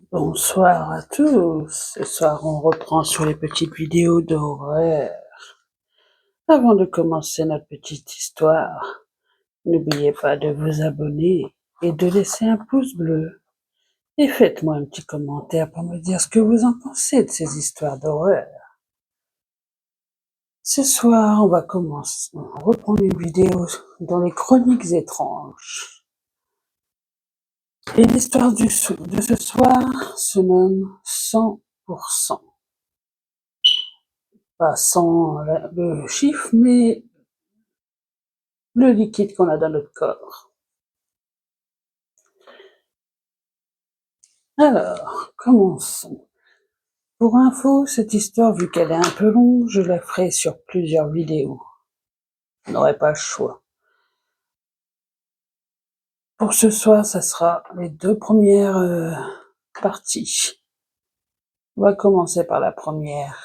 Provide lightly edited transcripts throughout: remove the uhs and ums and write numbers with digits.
Bonsoir à tous. Ce soir, on reprend sur les petites vidéos d'horreur. Avant de commencer notre petite histoire, n'oubliez pas de vous abonner et de laisser un pouce bleu. Et faites-moi un petit commentaire pour me dire ce que vous en pensez de ces histoires d'horreur. Ce soir, on va commencer. On reprend une vidéo dans les chroniques étranges. Et l'histoire de ce soir se nomme 100%. Pas sans le chiffre, mais le liquide qu'on a dans notre corps. Alors, commençons. Pour info, cette histoire, vu qu'elle est un peu longue, je la ferai sur plusieurs vidéos. On n'aurait pas le choix. Pour ce soir, ça sera les deux premières parties. On va commencer par la première.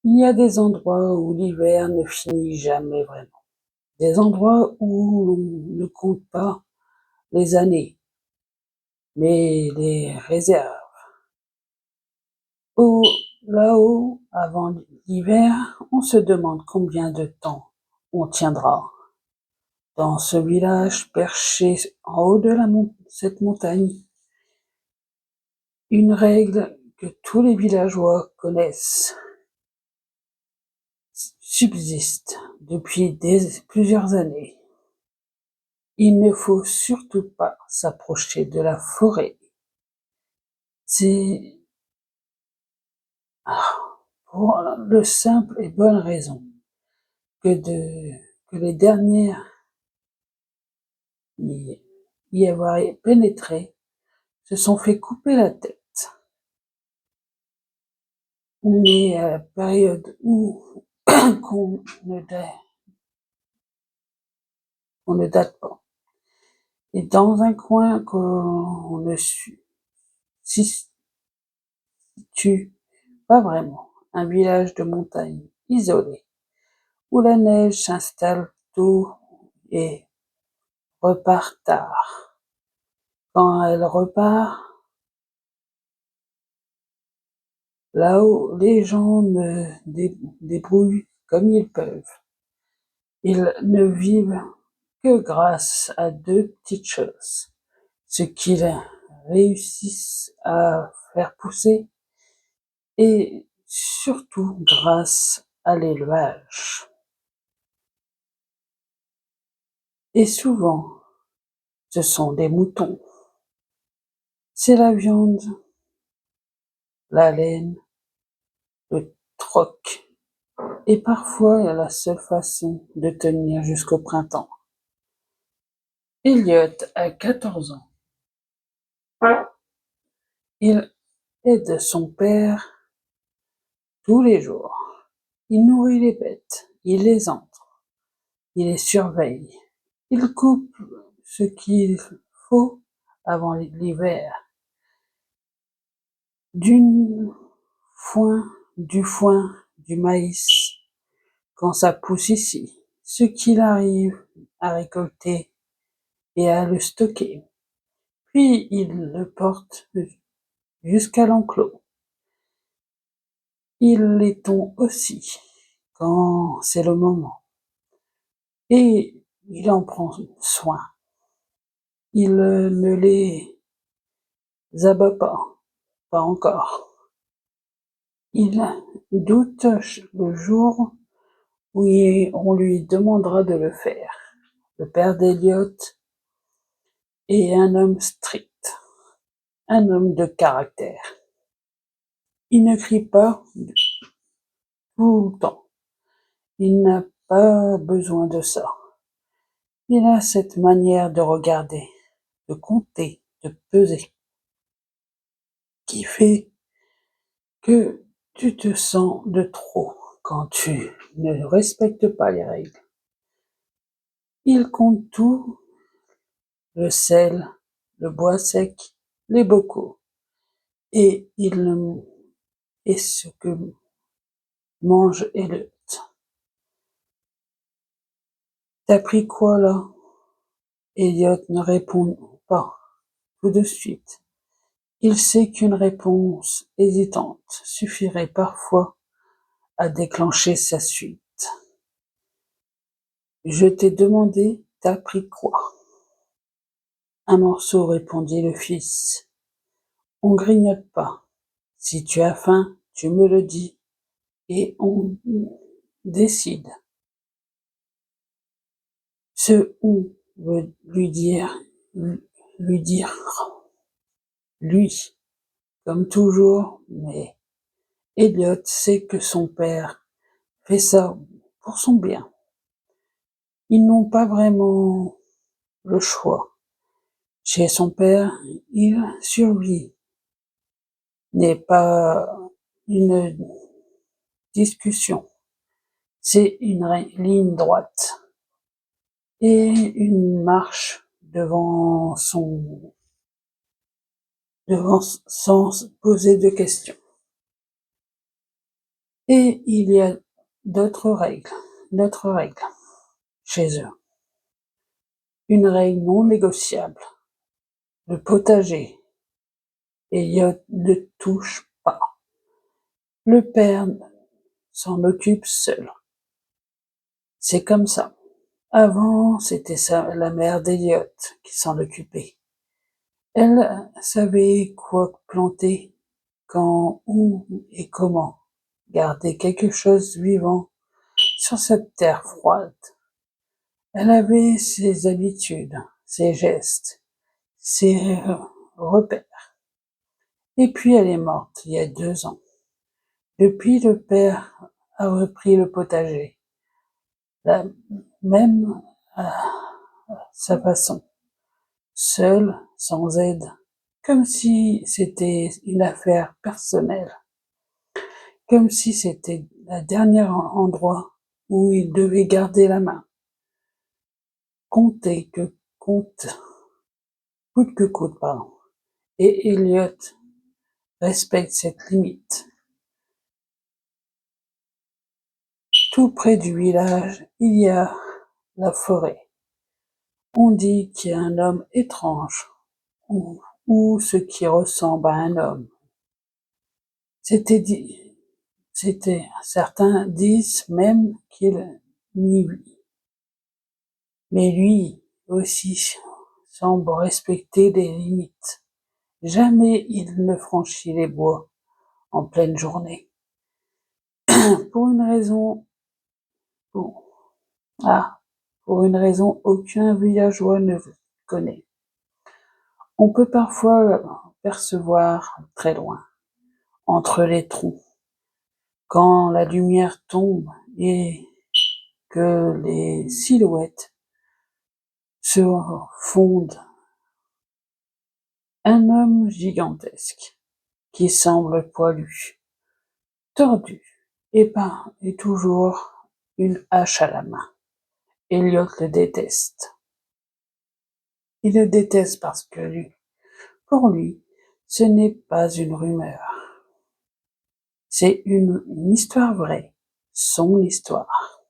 Il y a des endroits où l'hiver ne finit jamais vraiment. Des endroits où l'on ne compte pas les années, mais les réserves. Là-haut, avant l'hiver, on se demande combien de temps on tiendra. Dans ce village perché en haut de cette montagne, une règle que tous les villageois connaissent subsiste depuis plusieurs années. Il ne faut surtout pas s'approcher de la forêt. C'est pour le simple et bonne raison que les dernières y avoir pénétré se sont fait couper la tête. On est à la période où qu'on ne date pas. Et dans un coin qu'on ne situe pas vraiment, un village de montagne isolé, où la neige s'installe tôt et repart tard. Quand elle repart, là-haut, les gens ne débrouillent comme ils peuvent. Ils ne vivent que grâce à deux petites choses. Ce qu'ils réussissent à faire pousser et surtout grâce à l'élevage. Et souvent, ce sont des moutons. C'est la viande, la laine, le troc. Et parfois, la seule façon de tenir jusqu'au printemps. Elliot a 14 ans. Il aide son père tous les jours. Il nourrit les bêtes, il les entre, il les surveille. Il coupe ce qu'il faut avant l'hiver. Du foin, du maïs, quand ça pousse ici, ce qu'il arrive à récolter et à le stocker. Puis il le porte jusqu'à l'enclos. Il les tond aussi, quand c'est le moment. Et il en prend soin. Il ne les abat pas encore. Il doute le jour où on lui demandera de le faire. Le père d'Elliot est un homme strict, un homme de caractère. Il ne crie pas tout le temps. Il n'a pas besoin de ça. Il a cette manière de regarder, de compter, de peser, qui fait que tu te sens de trop quand tu ne respectes pas les règles. Il compte tout, le sel, le bois sec, les bocaux, et ce que mange Elliot. T'as pris quoi là? Elliot ne répond pas tout de suite. Il sait qu'une réponse hésitante suffirait parfois à déclencher sa suite. Je t'ai demandé, t'as pris quoi? Un morceau, répondit le fils. On grignote pas. Si tu as faim, tu me le dis, et on décide. Ce on veut lui dire, lui, comme toujours, mais Elliot sait que son père fait ça pour son bien. Ils n'ont pas vraiment le choix. Chez son père, il survit n'est pas une discussion, c'est une ligne droite et une marche devant sans poser de questions. Et il y a d'autres règles chez eux. Une règle non négociable. Le potager. Elliot ne touche pas. Le père s'en occupe seul. C'est comme ça. Avant, c'était la mère d'Elliot qui s'en occupait. Elle savait quoi planter, quand, où et comment. Garder quelque chose vivant sur cette terre froide. Elle avait ses habitudes, ses gestes, ses repères. Et puis elle est morte il y a 2 ans. Depuis, le père a repris le potager, même à sa façon, seul, sans aide, comme si c'était une affaire personnelle, comme si c'était le dernier endroit où il devait garder la main, compter que compte, coûte que coûte, pardon. Et Elliot respecte cette limite. Tout près du village, il y a la forêt. On dit qu'il y a un homme étrange, ou ce qui ressemble à un homme. Certains disent même qu'il n'y vit. Mais lui aussi semble respecter des limites. Jamais il ne franchit les bois en pleine journée. Pour une raison, bon, pour une raison aucun villageois ne connaît. On peut parfois percevoir très loin, entre les troncs, quand la lumière tombe et que les silhouettes se fondent, un homme gigantesque qui semble poilu, tordu, et toujours une hache à la main. Elliot le déteste. Il le déteste parce que pour lui, ce n'est pas une rumeur. C'est une histoire vraie, son histoire.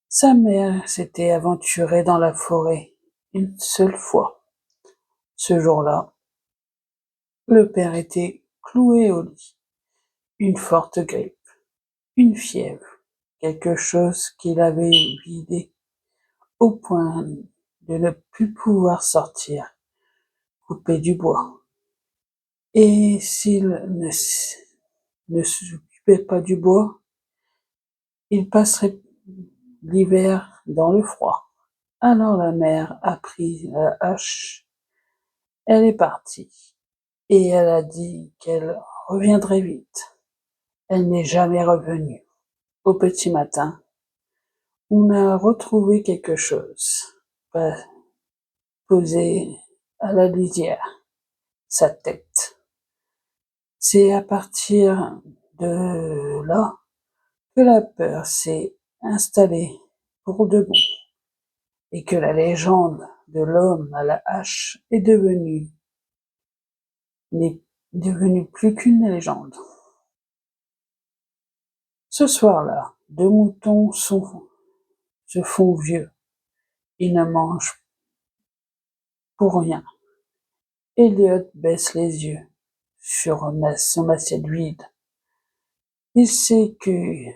Sa mère s'était aventurée dans la forêt une seule fois. Ce jour-là, le père était cloué au lit. Une forte grippe, une fièvre, quelque chose qui l'avait vidé au point de ne plus pouvoir sortir, couper du bois. Et s'il ne s'occupait pas du bois, il passerait l'hiver dans le froid. Alors la mère a pris la hache, elle est partie, et elle a dit qu'elle reviendrait vite. Elle n'est jamais revenue. Au petit matin, on a retrouvé quelque chose, posé à la lisière, sa tête. C'est à partir de là que la peur s'est installée pour de bon, et que la légende de l'homme à la hache n'est devenue plus qu'une légende. Ce soir-là, 2 moutons se font vieux. Ils ne mangent pour rien. Elliot baisse les yeux sur son assiette vide. Il sait que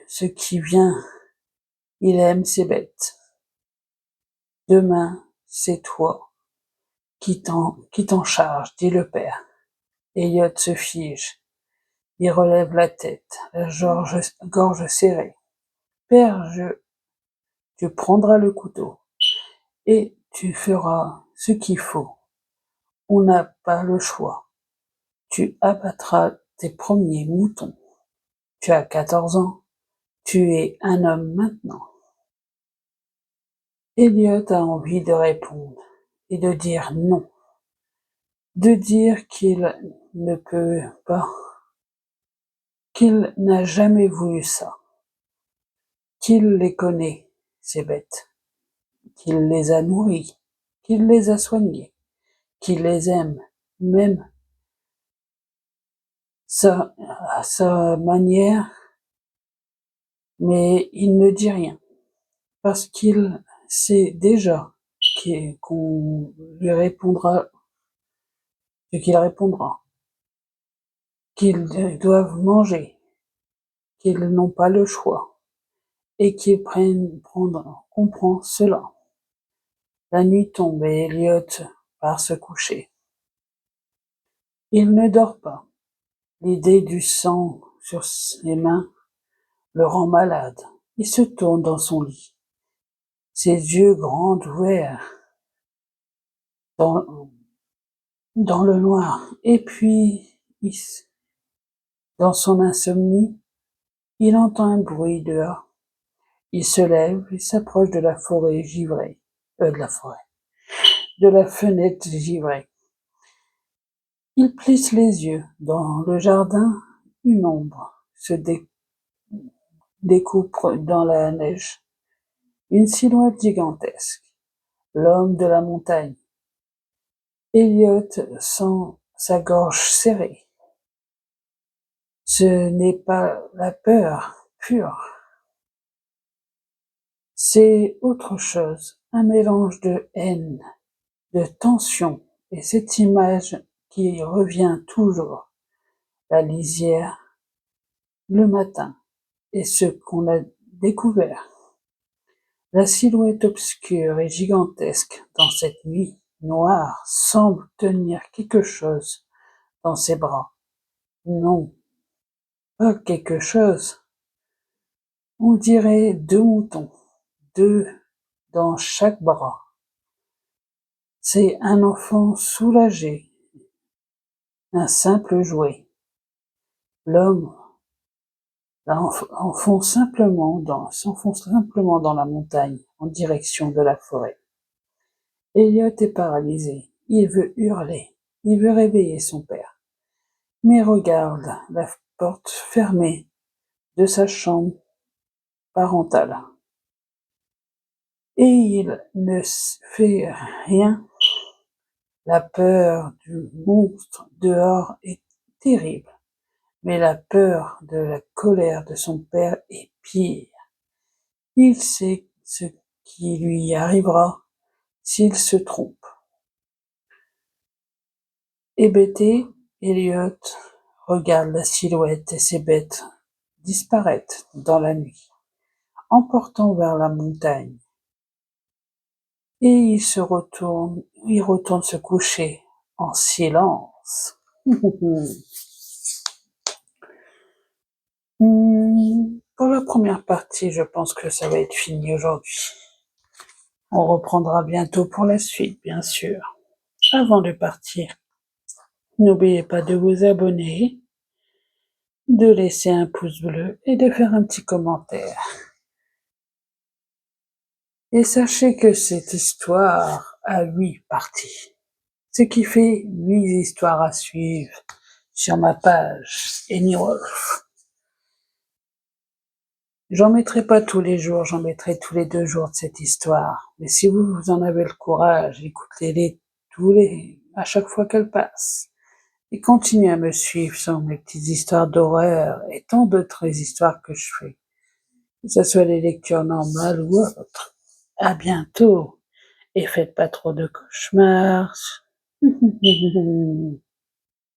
ce qui vient, il aime ses bêtes. Demain, c'est toi qui t'en charge, dit le père. Elliot se fige. Il relève la tête, la gorge serrée. Père, tu prendras le couteau et tu feras ce qu'il faut. On n'a pas le choix. Tu abattras tes premiers moutons. Tu as 14 ans. Tu es un homme maintenant. Elliot a envie de répondre et de dire non. De dire qu'il ne peut pas, qu'il n'a jamais voulu ça, qu'il les connaît, ces bêtes, qu'il les a nourries, qu'il les a soignées, qu'il les aime, même à sa manière, mais il ne dit rien, parce qu'il sait déjà qu'on lui répondra ce qu'il répondra, qu'ils doivent manger, qu'ils n'ont pas le choix, et qu'ils comprend cela. La nuit tombe et Elliot part se coucher. Il ne dort pas. L'idée du sang sur ses mains le rend malade. Il se tourne dans son lit, ses yeux grands ouverts dans le noir. Et puis, dans son insomnie, il entend un bruit dehors. Il se lève et s'approche de la forêt givrée. De la fenêtre givrée. Il plisse les yeux. Dans le jardin, une ombre se découpe dans la neige. Une silhouette gigantesque. L'homme de la montagne. Elliot sent sa gorge serrée. Ce n'est pas la peur pure. C'est autre chose. Un mélange de haine, de tension. Et cette image qui revient toujours. La lisière, le matin. Et ce qu'on a découvert. La silhouette obscure et gigantesque dans cette nuit noire semble tenir quelque chose dans ses bras. Non, pas quelque chose. On dirait 2 moutons, 2 dans chaque bras. C'est un enfant soulagé, un simple jouet. L'homme s'enfonce simplement dans la montagne en direction de la forêt. Elliot est paralysé. Il veut hurler. Il veut réveiller son père. Mais regarde la porte fermée de sa chambre parentale. Et il ne fait rien. La peur du monstre dehors est terrible. Mais la peur de la colère de son père est pire. Il sait ce qui lui arrivera s'il se trompe. Hébété, Elliot regarde la silhouette et ses bêtes disparaître dans la nuit, emportant vers la montagne. Et il retourne se coucher en silence. Pour la première partie, je pense que ça va être fini aujourd'hui. On reprendra bientôt pour la suite, bien sûr. Avant de partir, n'oubliez pas de vous abonner, de laisser un pouce bleu et de faire un petit commentaire. Et sachez que cette histoire a 8 parties, ce qui fait 8 histoires à suivre sur ma page Anywolf. J'en mettrai pas tous les jours, j'en mettrai tous les 2 jours de cette histoire. Mais si vous en avez le courage, écoutez-les à chaque fois qu'elles passent. Et continuez à me suivre sur mes petites histoires d'horreur et tant d'autres histoires que je fais. Que ce soit les lectures normales ou autres. À bientôt. Et faites pas trop de cauchemars.